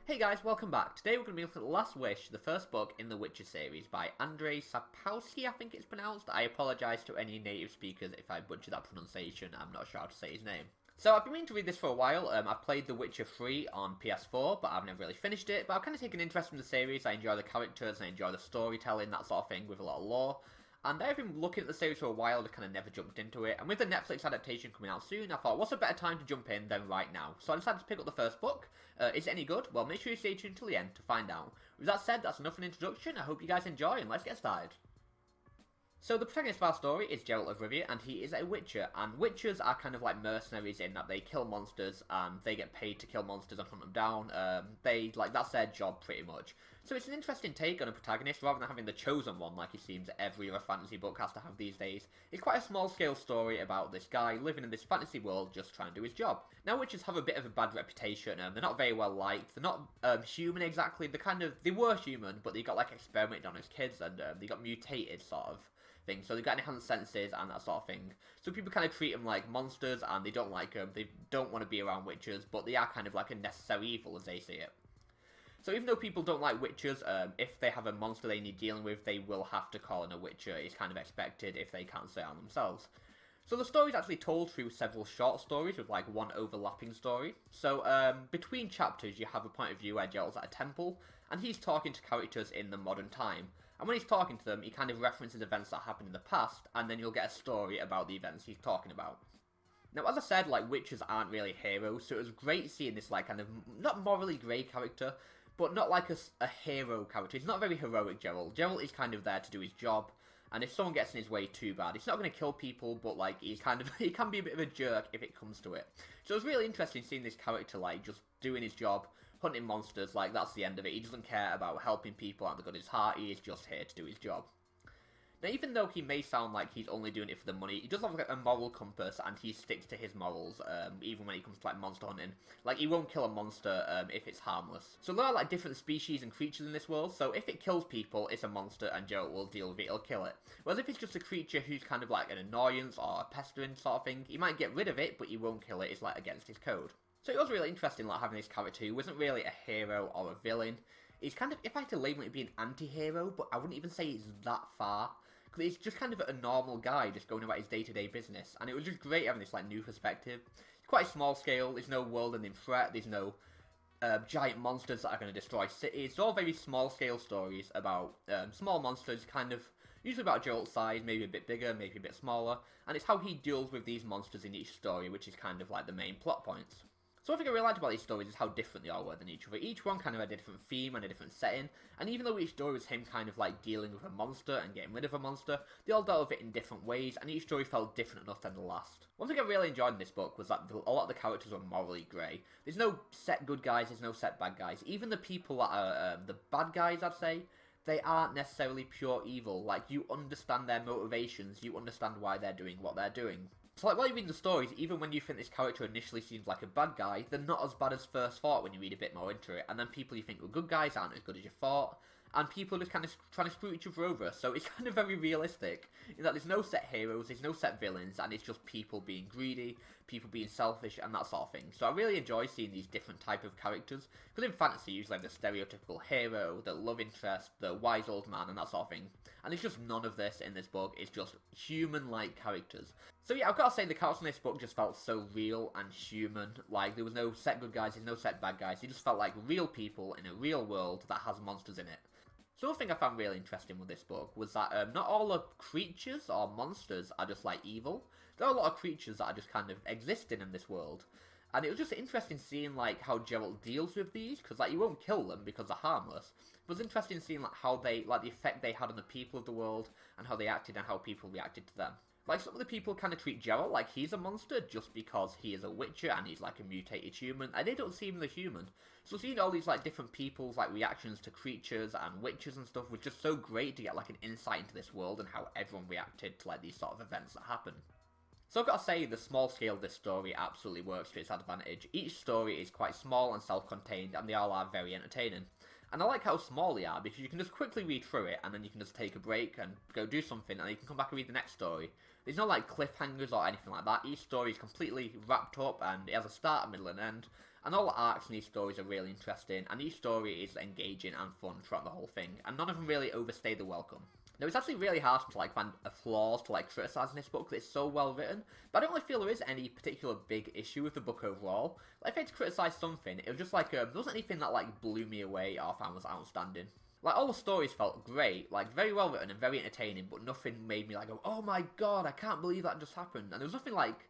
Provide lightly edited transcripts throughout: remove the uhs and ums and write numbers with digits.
Hey guys, welcome back. Today we're going to be looking at The Last Wish, the first book in the Witcher series by Andrzej Sapkowski, I think it's pronounced. I apologise to any native speakers if I butcher that pronunciation, I'm not sure how to say his name. So I've been meaning to read this for a while. I've played The Witcher 3 on PS4, but I've never really finished it. But I've kind of taken an interest in the series. I enjoy the characters, I enjoy the storytelling, that sort of thing, with a lot of lore. And I've been looking at the series for a while, just kind of never jumped into it. And with the Netflix adaptation coming out soon, I thought, what's a better time to jump in than right now? So I decided to pick up the first book. Is it any good? Well, make sure you stay tuned till the end to find out. With that said, that's enough of an introduction. I hope you guys enjoy, and let's get started. So the protagonist of our story is Geralt of Rivia, and he is a Witcher, and Witchers are kind of like mercenaries in that they kill monsters, and they get paid to kill monsters and hunt them down. That's their job pretty much. So it's an interesting take on a protagonist, rather than having the chosen one like it seems every other fantasy book has to have these days. It's quite a small scale story about this guy living in this fantasy world just trying to do his job. Now Witchers have a bit of a bad reputation, they're not very well liked, they're not human exactly, they were human, but they got like experimented on as kids, and they got mutated sort of thing, so they've got enhanced senses and that sort of thing. So people kind of treat them like monsters, and they don't like them, they don't want to be around Witchers, but they are kind of like a necessary evil as they see it. So even though people don't like Witchers, if they have a monster they need dealing with, they will have to call in a Witcher. It's kind of expected if they can't say it on themselves. So the story is actually told through several short stories with like one overlapping story. So between chapters you have a point of view where Geralt's at a temple, and he's talking to characters in the modern time. And when he's talking to them, he kind of references events that happened in the past, and then you'll get a story about the events he's talking about. Now, as I said, like, Witchers aren't really heroes, so it was great seeing this, like, kind of, not morally grey character, but not like a hero character. He's not a very heroic Geralt. Geralt is kind of there to do his job, and if someone gets in his way, too bad. He's not going to kill people, but, like, he can be a bit of a jerk if it comes to it. So it was really interesting seeing this character, like, just doing his job, hunting monsters, like, that's the end of it. He doesn't care about helping people out of the good of his heart, he is just here to do his job. Now, even though he may sound like he's only doing it for the money, he does have like, a moral compass, and he sticks to his morals, even when it comes to, like, monster hunting. Like, he won't kill a monster, if it's harmless. So there are, like, different species and creatures in this world, so if it kills people, it's a monster, and Geralt will deal with it, he'll kill it. Whereas if it's just a creature who's kind of like an annoyance or a pestering sort of thing, he might get rid of it, but he won't kill it, it's, like, against his code. So it was really interesting, like, having this character who wasn't really a hero or a villain. He's kind of, if I had to label it, it'd be an anti-hero, but I wouldn't even say it's that far. Because he's just kind of a normal guy, just going about his day-to-day business. And it was just great having this, like, new perspective. It's quite small scale, there's no world-ending threat, there's no giant monsters that are going to destroy cities. It's all very small-scale stories about small monsters, kind of, usually about Geralt's size, maybe a bit bigger, maybe a bit smaller. And it's how he deals with these monsters in each story, which is kind of like the main plot points. So one thing I really liked about these stories is how different they all were than each other. Each one kind of had a different theme and a different setting, and even though each story was him kind of like dealing with a monster and getting rid of a monster, they all dealt with it in different ways, and each story felt different enough than the last. One thing I really enjoyed in this book was that a lot of the characters were morally grey. There's no set good guys, there's no set bad guys. Even the people that are the bad guys, I'd say, they aren't necessarily pure evil. Like, you understand their motivations, you understand why they're doing what they're doing. So, like, while you read the stories, even when you think this character initially seems like a bad guy, they're not as bad as first thought when you read a bit more into it. And then people you think were good guys aren't as good as you thought. And people are just kind of trying to screw each other over. So it's kind of very realistic, in that there's no set heroes, there's no set villains, and it's just people being greedy, people being selfish, and that sort of thing. So I really enjoy seeing these different type of characters, because in fantasy you usually have the stereotypical hero, the love interest, the wise old man, and that sort of thing. And there's just none of this in this book, it's just human-like characters. So yeah, I've got to say the characters in this book just felt so real and human. Like, there was no set good guys, there's no set bad guys, they just felt like real people in a real world that has monsters in it. So one thing I found really interesting with this book was that not all the creatures or monsters are just like evil. There are a lot of creatures that are just kind of existing in this world. And it was just interesting seeing like how Geralt deals with these, because like you won't kill them because they're harmless. It was interesting seeing like how they, like the effect they had on the people of the world, and how they acted and how people reacted to them. Like, some of the people kind of treat Geralt like he's a monster just because he is a Witcher and he's like a mutated human, and they don't see him as human. So seeing all these like different people's like reactions to creatures and witches and stuff was just so great to get like an insight into this world and how everyone reacted to like these sort of events that happen. So I've got to say, the small scale of this story absolutely works to its advantage. Each story is quite small and self-contained, and they all are very entertaining. And I like how small they are, because you can just quickly read through it, and then you can just take a break and go do something, and you can come back and read the next story. There's no like cliffhangers or anything like that. Each story is completely wrapped up, and it has a start, a middle, and an end. and all the arcs in these stories are really interesting, and each story is engaging and fun throughout the whole thing, and none of them really overstay the welcome. Now, it's actually really hard to like find flaws to like criticise in this book because it's so well written, but I don't really feel there is any particular big issue with the book overall. Like, if I had to criticise something, it was just like, there wasn't anything that like blew me away or found was outstanding. Like, all the stories felt great, like, very well written and very entertaining, but nothing made me like go, oh my god, I can't believe that just happened. And there was nothing like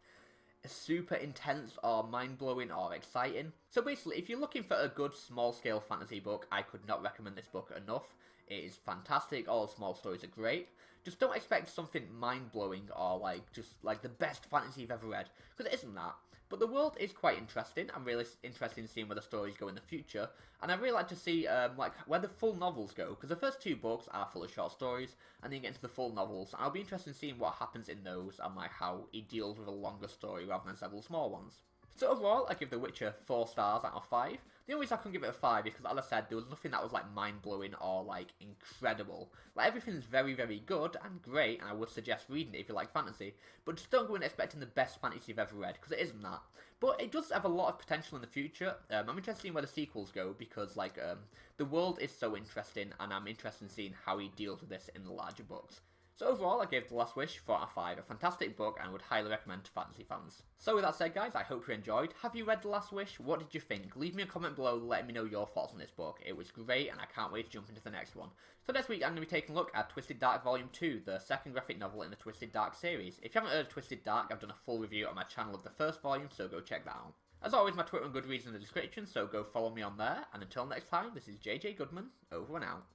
super intense or mind-blowing or exciting. So basically, if you're looking for a good small-scale fantasy book, I could not recommend this book enough. It is fantastic, all the small stories are great. Just don't expect something mind-blowing or like just like the best fantasy you've ever read, because it isn't that. But the world is quite interesting. I'm really interested in seeing where the stories go in the future, and I really like to see like where the full novels go, because the first 2 books are full of short stories, and then you get into the full novels, and I'll be interested in seeing what happens in those and like how he deals with a longer story rather than several small ones. So overall, I give The Witcher 4 stars out of 5. The only reason I couldn't give it a 5 is because, as I said, there was nothing that was like mind-blowing or like incredible. Like, everything's very, very good and great, and I would suggest reading it if you like fantasy, but just don't go in expecting the best fantasy you've ever read, because it isn't that. But it does have a lot of potential in the future. I'm interested in where the sequels go, because like the world is so interesting, and I'm interested in seeing how he deals with this in the larger books. So overall, I gave The Last Wish 4 out of 5, a fantastic book, and would highly recommend to fantasy fans. So with that said, guys, I hope you enjoyed. Have you read The Last Wish? What did you think? Leave me a comment below letting me know your thoughts on this book. It was great, and I can't wait to jump into the next one. So next week, I'm going to be taking a look at Twisted Dark Volume 2, the second graphic novel in the Twisted Dark series. If you haven't heard of Twisted Dark, I've done a full review on my channel of the first volume, so go check that out. As always, my Twitter and Goodreads in the description, so go follow me on there, and until next time, this is JJ Goodman, over and out.